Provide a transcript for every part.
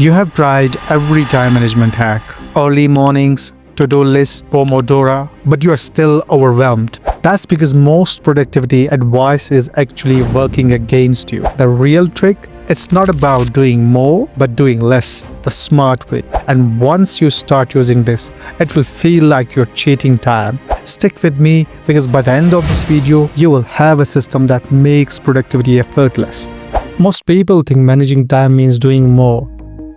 You have tried every time management hack, early mornings, to-do list, Pomodoro, but you are still overwhelmed. That's because most productivity advice is actually working against you. The real trick, it's not about doing more, but doing less, the smart way. And once you start using this, it will feel like you're cheating time. Stick with me, because by the end of this video, you will have a system that makes productivity effortless. Most people think managing time means doing more.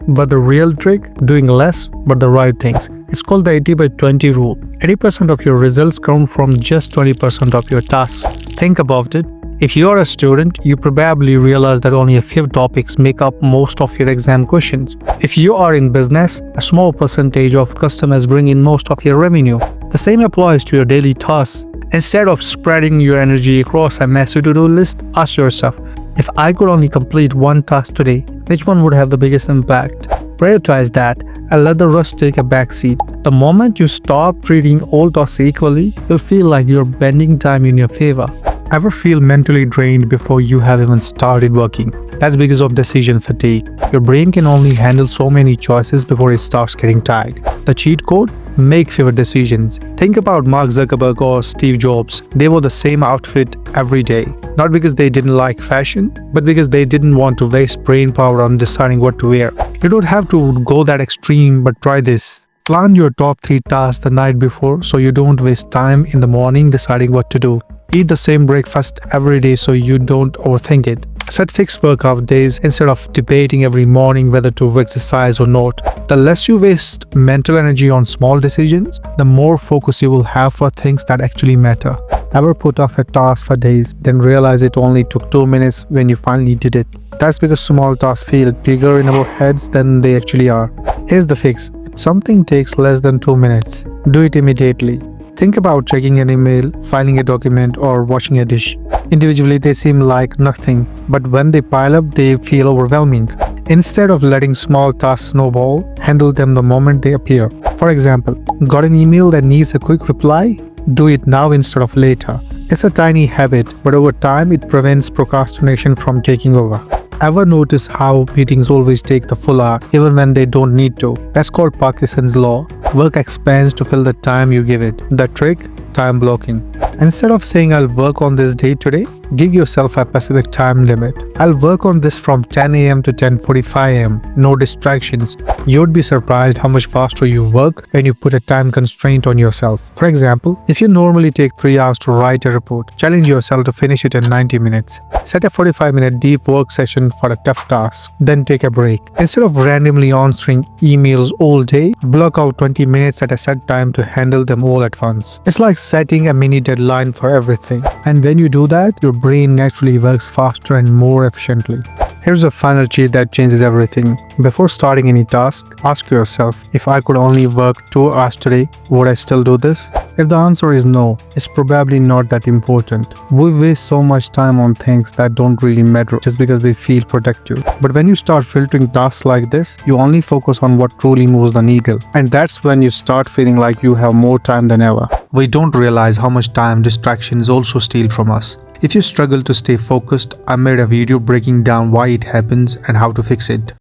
But the real trick, doing less but the right things. It's called the 80/20 rule. 80% of your results come from just 20% of your tasks. Think about it. If you are a student, you probably realize that only a few topics make up most of your exam questions. If you are in business, a small percentage of customers bring in most of your revenue. The same applies to your daily tasks. Instead of spreading your energy across a massive to-do list, ask yourself, if I could only complete one task today, which one would have the biggest impact? Prioritize that and let the rest take a backseat. The moment you stop treating all tasks equally, you'll feel like you're bending time in your favor. Ever feel mentally drained before you have even started working? That's because of decision fatigue. Your brain can only handle so many choices before it starts getting tired. The cheat code? Make fewer decisions. Think about Mark Zuckerberg or Steve Jobs. They wore the same outfit every day. Not because they didn't like fashion, but because they didn't want to waste brain power on deciding what to wear. You don't have to go that extreme, but try this. Plan your top 3 tasks the night before so you don't waste time in the morning deciding what to do. Eat the same breakfast every day so you don't overthink it. Set fixed workout days instead of debating every morning whether to exercise or not. The less you waste mental energy on small decisions, the more focus you will have for things that actually matter. Ever put off a task for days, then realize it only took 2 minutes when you finally did it? That's because small tasks feel bigger in our heads than they actually are. Here's the fix. If something takes less than 2 minutes, do it immediately. Think about checking an email, filing a document, or washing a dish. Individually, they seem like nothing, but when they pile up, they feel overwhelming. Instead of letting small tasks snowball, handle them the moment they appear. For example, got an email that needs a quick reply? Do it now instead of later. It's a tiny habit, but over time, it prevents procrastination from taking over. Ever notice how meetings always take the full hour, even when they don't need to? That's called Parkinson's law. Work expands to fill the time you give it. The trick? Time blocking. Instead of saying I'll work on this day today, give yourself a specific time limit. I'll work on this from 10 a.m. to 10:45 a.m. No distractions. You'd be surprised how much faster you work when you put a time constraint on yourself. For example, if you normally take 3 hours to write a report, challenge yourself to finish it in 90 minutes. Set a 45-minute deep work session for a tough task. Then take a break. Instead of randomly answering emails all day, block out 20 minutes at a set time to handle them all at once. It's like setting a mini deadline for everything. And when you do that, your brain naturally works faster and more efficiently. Here's a final cheat that changes everything. Before starting any task, ask yourself, if I could only work 2 hours today, would I still do this? If the answer is no, it's probably not that important. We waste so much time on things that don't really matter just because they feel productive. But when you start filtering tasks like this, you only focus on what truly moves the needle. And that's when you start feeling like you have more time than ever. We don't realize how much time distractions also steal from us. If you struggle to stay focused, I made a video breaking down why it happens and how to fix it.